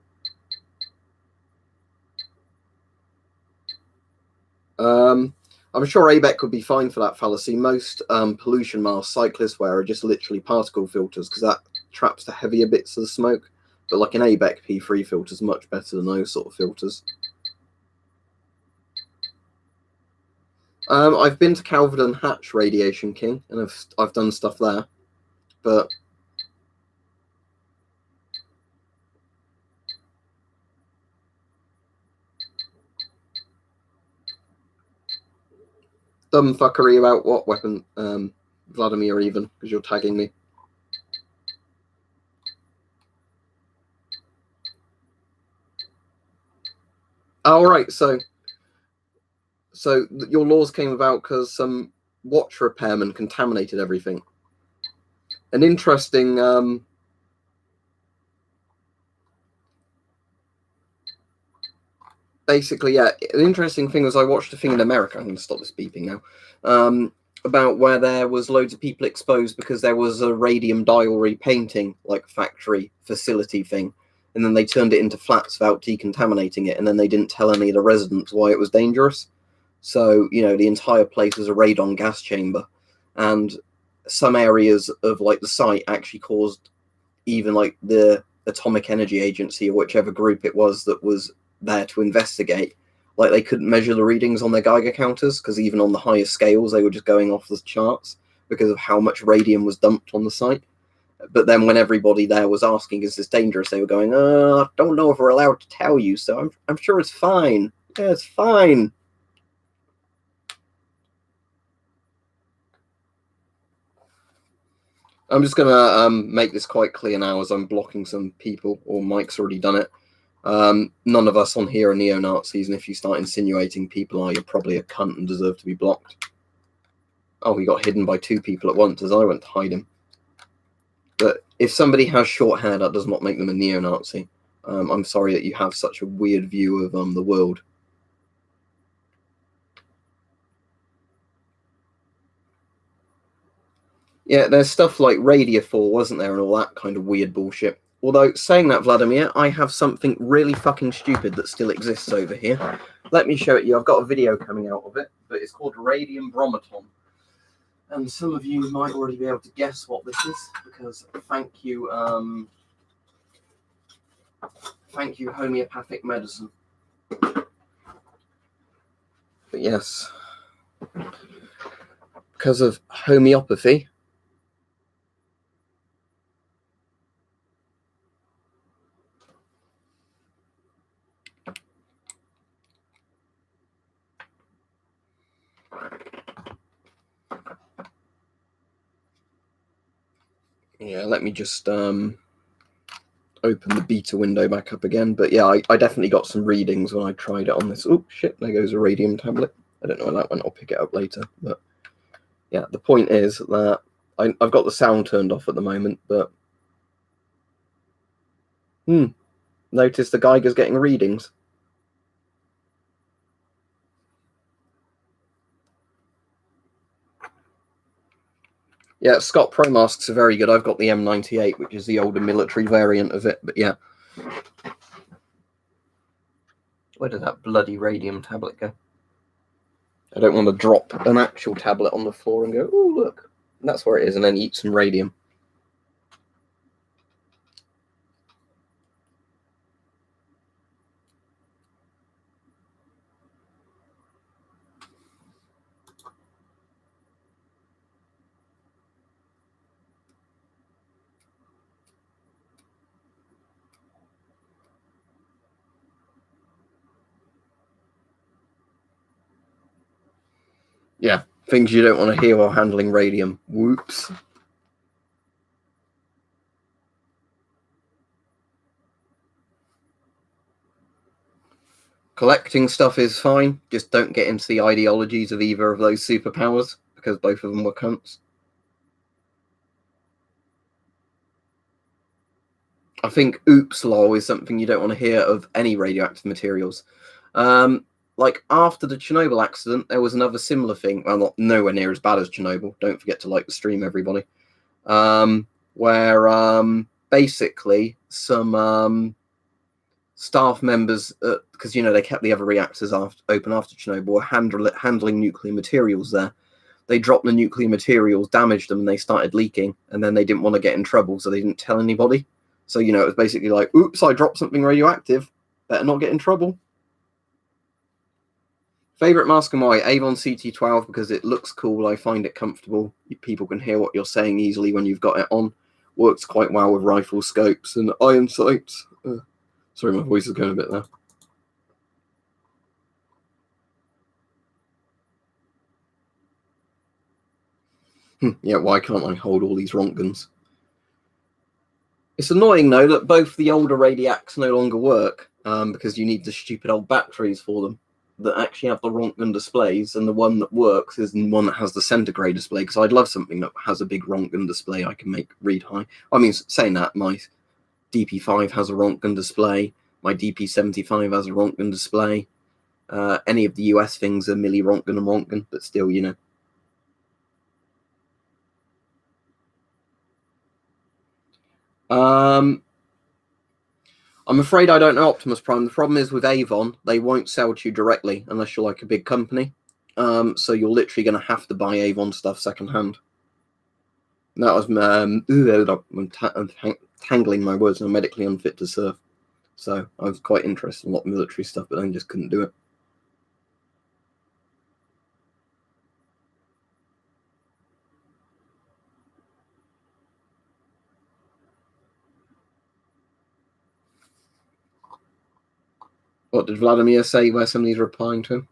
I'm sure ABEC would be fine for that fallacy. Most pollution masks cyclists wear are just literally particle filters, because that traps the heavier bits of the smoke. But like an ABEC P3 filter is much better than those sort of filters. I've been to Calverton Hatch Radiation King, and I've done stuff there, but dumb fuckery about what weapon, Vladimir, even, because you're tagging me. All right, so your laws came about because some watch repairman contaminated everything. An interesting, basically, yeah, an interesting thing was I watched a thing in America. I'm going to stop this beeping now. About where there was loads of people exposed because there was a radium dial repainting, like, factory facility thing, and then they turned it into flats without decontaminating it, and then they didn't tell any of the residents why it was dangerous. So, the entire place was a radon gas chamber, and some areas of, like, the site actually caused even, like, the Atomic Energy Agency or whichever group it was that was there to investigate, like, they couldn't measure the readings on their Geiger counters, because even on the highest scales they were just going off the charts because of how much radium was dumped on the site. But then when everybody there was asking, is this dangerous, they were going, I don't know if we're allowed to tell you, so I'm sure it's fine. Yeah, it's fine. I'm just gonna make this quite clear now, as I'm blocking some people, or Mike's already done it. None of us on here are neo-Nazis, and if you start insinuating people are, you're probably a cunt and deserve to be blocked. Oh, he got hidden by two people at once as I went to hide him. But if somebody has short hair, that does not make them a neo-Nazi. I'm sorry that you have such a weird view of the world. Yeah, there's stuff like Radioactive, wasn't there, and all that kind of weird bullshit. Although, saying that, Vladimir, I have something really fucking stupid that still exists over here. Let me show it you. I've got a video coming out of it, but it's called Radium Bromaton. And some of you might already be able to guess what this is, because thank you, homeopathic medicine. But yes, because of homeopathy, yeah, let me just open the beta window back up again. But yeah, I definitely got some readings when I tried it on this. Oh shit, there goes a radium tablet. I don't know where that went. I'll pick it up later. But yeah, the point is that I've got the sound turned off at the moment, but notice the Geiger's getting readings. Yeah, Scott Pro masks are very good. I've got the M98, which is the older military variant of it. But yeah, where did that bloody radium tablet go? I don't want to drop an actual tablet on the floor and go, oh, look. And that's where it is, and then eat some radium. Yeah, things you don't want to hear while handling radium. Whoops. Collecting stuff is fine, just don't get into the ideologies of either of those superpowers, because both of them were cunts. I think oops lol is something you don't want to hear of any radioactive materials. Like after the Chernobyl accident, there was another similar thing. Well, not nowhere near as bad as Chernobyl. Don't forget to like the stream, everybody. Where basically some staff members, because they kept the other reactors open after Chernobyl, were handling nuclear materials there. They dropped the nuclear materials, damaged them, and they started leaking. And then they didn't want to get in trouble, so they didn't tell anybody. So, it was basically like, oops, I dropped something radioactive. Better not get in trouble. Favorite mask and why? Avon CT12, because it looks cool. I find it comfortable. People can hear what you're saying easily when you've got it on. Works quite well with rifle scopes and iron sights. Sorry, my voice is going a bit there. Yeah, why can't I hold all these Rontgens? It's annoying, though, that both the older Radiacs no longer work, because you need the stupid old batteries for them that actually have the Rontgen displays, and the one that works is the one that has the centigrade display, because I'd love something that has a big Rontgen display I can make read high. I mean, saying that, my DP5 has a Rontgen display, my DP75 has a Rontgen display, any of the US things are milli Rontgen and Rontgen, but still, I'm afraid I don't know Optimus Prime. The problem is with Avon, they won't sell to you directly unless you're like a big company. So you're literally going to have to buy Avon stuff secondhand. That was I'm tangling my words. I'm medically unfit to serve. So I was quite interested in a lot of military stuff, but then just couldn't do it. What did Vladimir say where somebody's replying to him?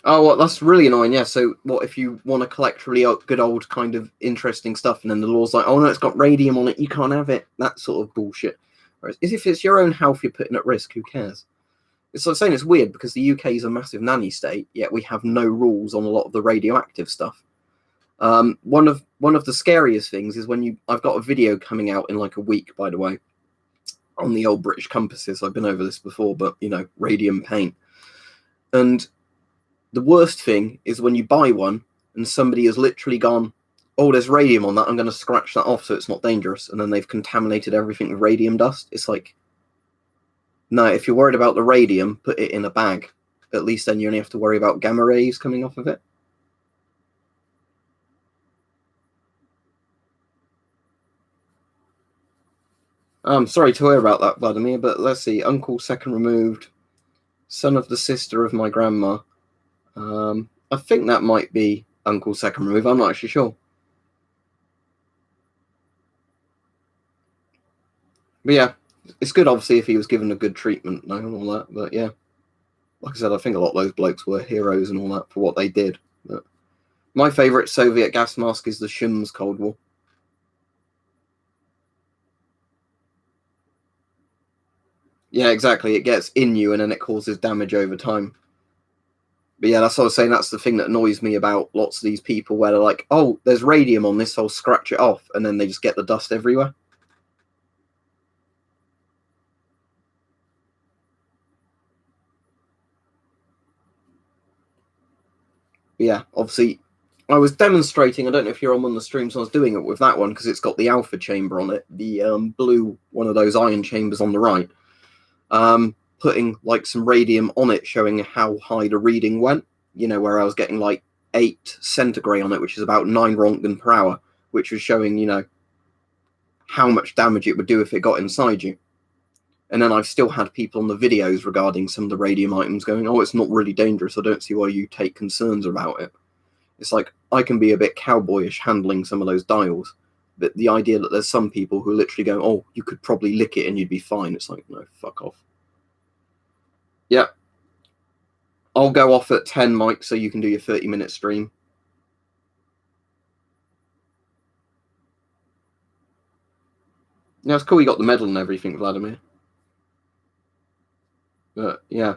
Oh, well, that's really annoying. Yeah. So, what if you want to collect really good old kind of interesting stuff, and then the law's like, "Oh no, it's got radium on it. You can't have it." That sort of bullshit. Whereas, if it's your own health you're putting at risk, who cares? It's like saying it's weird because the UK is a massive nanny state, yet we have no rules on a lot of the radioactive stuff. One of the scariest things is when I've got a video coming out in like a week, by the way, on the old British compasses. I've been over this before, but radium paint. And the worst thing is when you buy one and somebody has literally gone, "Oh, there's radium on that. I'm going to scratch that off so it's not dangerous," and then they've contaminated everything with radium dust. It's like, no, if you're worried about the radium, put it in a bag. At least then you only have to worry about gamma rays coming off of it. I'm sorry to hear about that, Vladimir, but let's see. Uncle second removed, son of the sister of my grandma. I think that might be Uncle second removed. I'm not actually sure. But yeah, it's good, obviously, if he was given a good treatment and all that. But yeah, like I said, I think a lot of those blokes were heroes and all that for what they did. But my favourite Soviet gas mask is the Shums Cold War. Yeah, exactly. It gets in you and then it causes damage over time. But yeah, that's what I was saying. That's the thing that annoys me about lots of these people where they're like, "Oh, there's radium on this, so I'll scratch it off," and then they just get the dust everywhere. But yeah, obviously, I was demonstrating. I don't know if you're on one of the streams. I was doing it with that one because it's got the alpha chamber on it, the blue one of those ion chambers on the right. Putting like some radium on it, showing how high the reading went. Where I was getting like 8 centigrade on it, which is about 9 Rontgen per hour, which was showing, how much damage it would do if it got inside you. And then I've still had people on the videos regarding some of the radium items going, "Oh, it's not really dangerous. I don't see why you take concerns about it." It's like, I can be a bit cowboyish handling some of those dials, But the idea that there's some people who are literally going, oh, you could probably lick it and you'd be fine. It's like, no, fuck off. Yeah. I'll go off at 10, Mike, so you can do your 30-minute stream. Yeah, it's cool you got the medal and everything, Vladimir. But, yeah.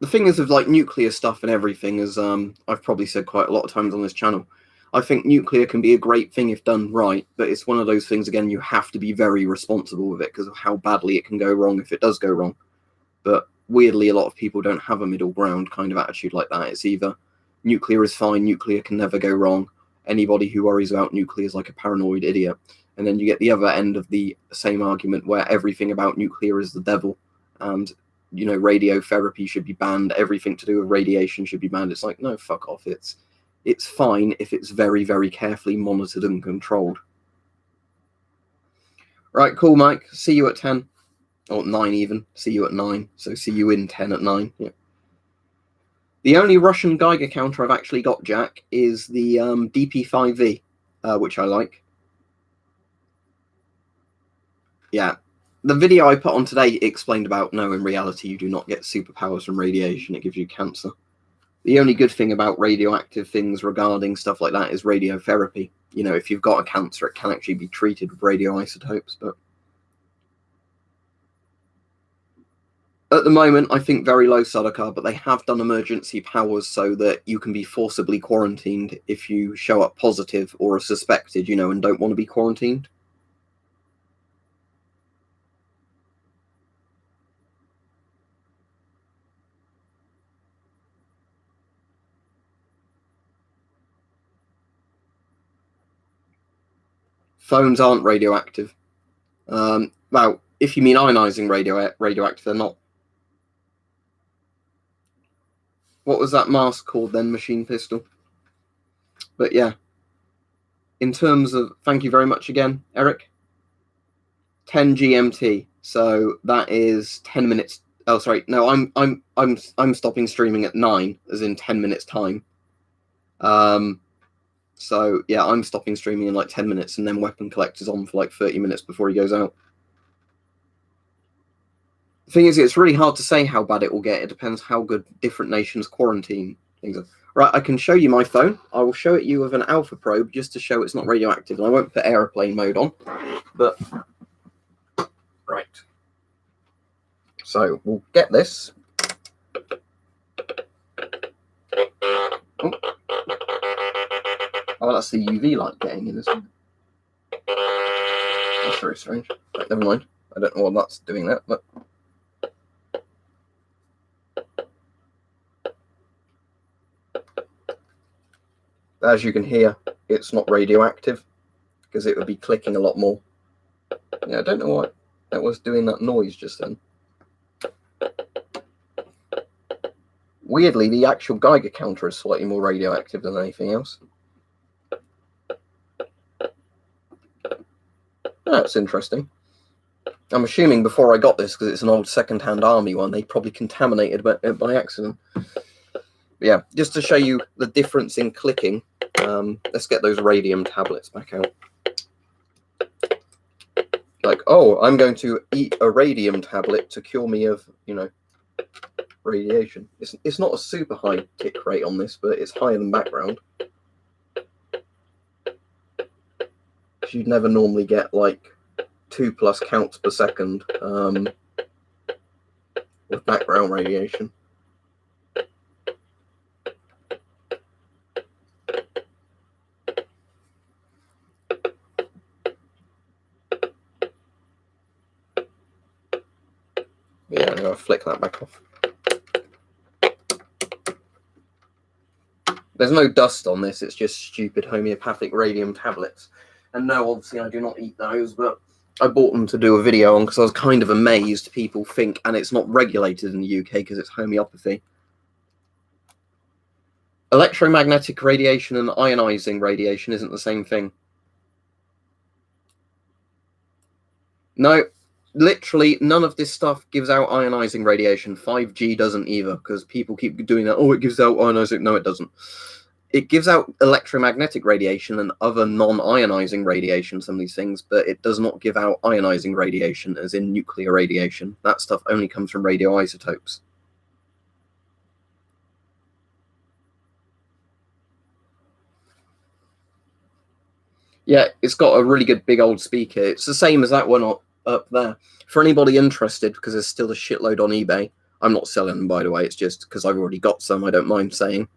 The thing is with, like, nuclear stuff and everything is, I've probably said quite a lot of times on this channel, I think nuclear can be a great thing if done right, but it's one of those things, again, you have to be very responsible with it because of how badly it can go wrong if it does go wrong. But weirdly, a lot of people don't have a middle ground kind of attitude like that. It's either nuclear is fine, nuclear can never go wrong. Anybody who worries about nuclear is like a paranoid idiot. And then you get the other end of the same argument where everything about nuclear is the devil. And, you know, radiotherapy should be banned. Everything to do with radiation should be banned. It's like, no, fuck off. It's fine if it's very, very carefully monitored and controlled. Right, cool, Mike. See you at 10. Or 9 even. See you at 9. So see you in 10 at 9. Yeah. The only Russian Geiger counter I've actually got, Jack, is the DP5V, which I like. Yeah. The video I put on today explained about, no, in reality, you do not get superpowers from radiation. It gives you cancer. The only good thing about radioactive things regarding stuff like that is radiotherapy. You know, if you've got a cancer, it can actually be treated with radioisotopes, but at the moment, I think very low Sudokar, but they have done emergency powers so that you can be forcibly quarantined if you show up positive or are suspected, you know, and don't want to be quarantined. Phones aren't radioactive. Well, if you mean ionizing radioactive, they're not. What was that mask called then, Machine Pistol? But yeah, in terms of, thank you very much again, Eric. 10 GMT, so that is 10 minutes. Oh, sorry, no, I'm stopping streaming at 9, as in 10 minutes time. So yeah, I'm stopping streaming in like 10 minutes, and then Weapon Collector's on for like 30 minutes before he goes out. The thing is, it's really hard to say how bad it will get. It depends how good different nations quarantine things are. Right, I can show you my phone. I will show it you with an alpha probe just to show it's not radioactive. And I won't put airplane mode on, but right. So we'll get this. Oh, that's the UV light getting in, isn't it? That's very strange. Right, never mind. I don't know what that's doing that, but as you can hear, it's not radioactive because it would be clicking a lot more. Yeah, I don't know why that was doing that noise just then. Weirdly, the actual Geiger counter is slightly more radioactive than anything else. That's interesting. I'm assuming before I got this, because it's an old second-hand army one, they probably contaminated it by accident. But yeah, just to show you the difference in clicking, let's get those radium tablets back out. Like, oh, I'm going to eat a radium tablet to cure me of, you know, radiation. It's not a super high tick rate on this, but it's higher than background. You'd never normally get like 2+ counts per second with background radiation. Yeah, I'm going to flick that back off. There's no dust on this, it's just stupid homeopathic radium tablets. And no, obviously I do not eat those, but I bought them to do a video on because I was kind of amazed people think, and it's not regulated in the UK because it's homeopathy. Electromagnetic radiation and ionizing radiation isn't the same thing. No, literally none of this stuff gives out ionizing radiation. 5G doesn't either, because people keep doing that. Oh, it gives out ionizing. No, it doesn't. it gives out electromagnetic radiation and other non-ionizing radiation, some of these things, but it does not give out ionizing radiation, as in nuclear radiation. That stuff only comes from radioisotopes. Yeah, it's got a really good big old speaker. It's the same as that one up there. For anybody interested, because there's still a shitload on eBay. I'm not selling them, by the way. It's just because I've already got some, I don't mind saying.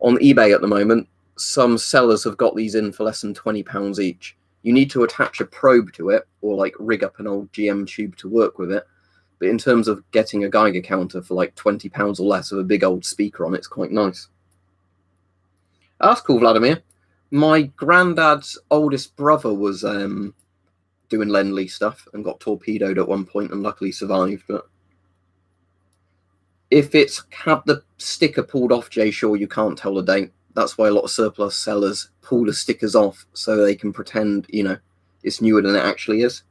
On eBay at the moment, some sellers have got these in for less than £20 each. You need to attach a probe to it, or like rig up an old GM tube to work with it. But in terms of getting a Geiger counter for like £20 or less with a big old speaker on it, it's quite nice. That's cool, Vladimir. My granddad's oldest brother was doing Lend-Lease stuff and got torpedoed at one point and luckily survived. But if it's had the sticker pulled off, Jay, sure, you can't tell the date. That's why a lot of surplus sellers pull the stickers off so they can pretend, you know, it's newer than it actually is.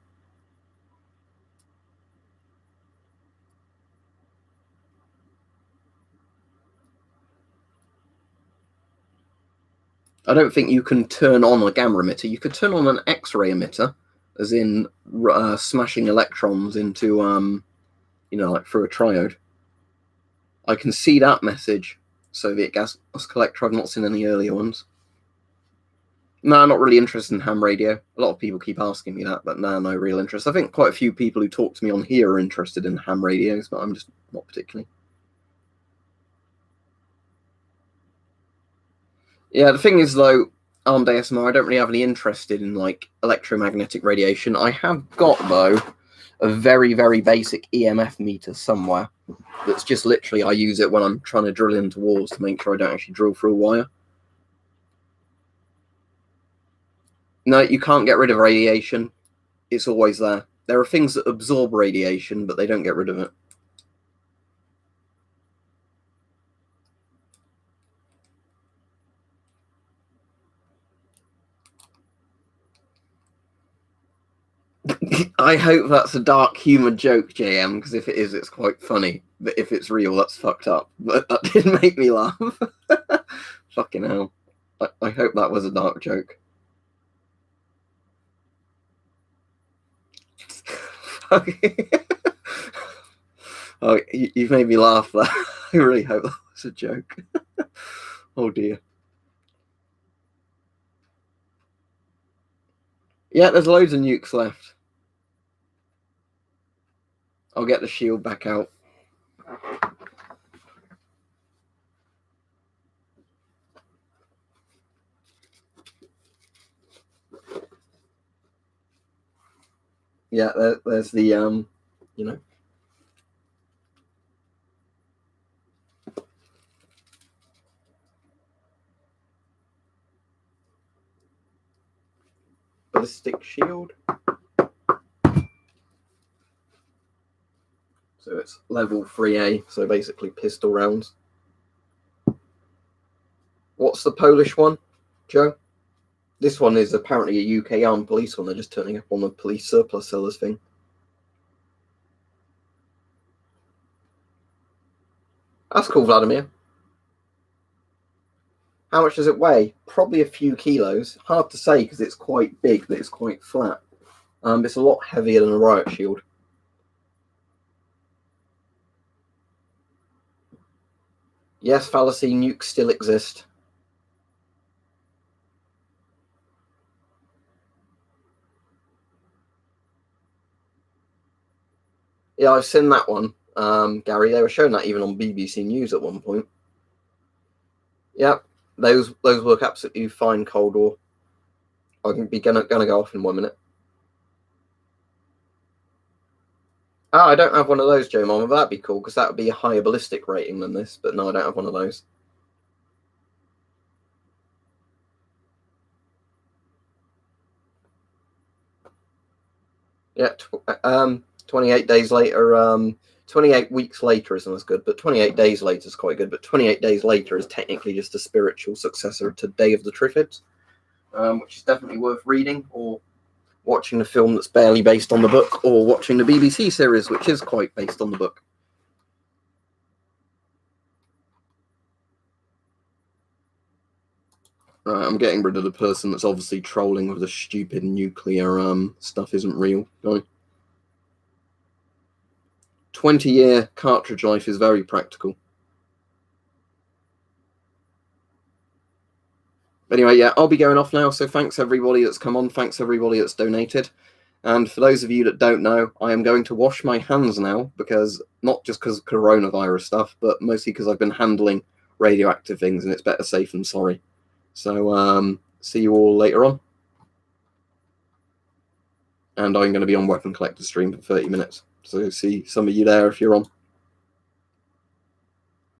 I don't think you can turn on a gamma emitter. You could turn on an X-ray emitter, as in smashing electrons into, you know, like through a triode. I can see that message, Soviet gas collector. I've not seen any earlier ones. No, not really interested in ham radio. A lot of people keep asking me that, but no real interest. I think quite a few people who talk to me on here are interested in ham radios, but I'm just not particularly. Yeah, the thing is, though, armed ASMR, I don't really have any interest in, like, electromagnetic radiation. I have got, though, a very, very basic EMF meter somewhere that's just literally, I use it when I'm trying to drill into walls to make sure I don't actually drill through a wire. No, you can't get rid of radiation. It's always there. There are things that absorb radiation, but they don't get rid of it. I hope that's a dark humour joke, JM, because if it is, it's quite funny. But if it's real, that's fucked up. But that did make me laugh. Fucking hell. I hope that was a dark joke. Oh, you've made me laugh there. I really hope that was a joke. Oh dear. Yeah, there's loads of nukes left. I'll get the shield back out. Yeah, there's the, you know. Ballistic shield. So it's level 3A, so basically pistol rounds. What's the Polish one, Joe? This one is apparently a UK armed police one. They're just turning up on the police surplus sellers thing. That's cool, Vladimir. How much does it weigh? Probably a few kilos. Hard to say because it's quite big, but it's quite flat. It's a lot heavier than a riot shield. Yes, fallacy, nukes still exist. Yeah, I've seen that one, Gary. They were showing that even on BBC News at one point. Yep, those work absolutely fine, Cold War. I'm gonna go off in 1 minute. Oh, I don't have one of those, Joe Mama. That'd be cool because that would be a higher ballistic rating than this. But no, I don't have one of those. Yeah, 28 days later. 28 weeks later isn't as good, but 28 days later is quite good. But 28 days later is technically just a spiritual successor to Day of the Triffids, which is definitely worth reading or watching a film that's barely based on the book, or watching the BBC series, which is quite based on the book. Right, I'm getting rid of the person that's obviously trolling with the stupid nuclear stuff isn't real. No. 20-year cartridge life is very practical. Anyway, yeah, I'll be going off now, so thanks everybody that's come on, thanks everybody that's donated. And for those of you that don't know, I am going to wash my hands now, because not just because of coronavirus stuff, but mostly because I've been handling radioactive things, and it's better safe than sorry. So, see you all later on. And I'm going to be on Weapon Collector stream for 30 minutes. So see some of you there if you're on.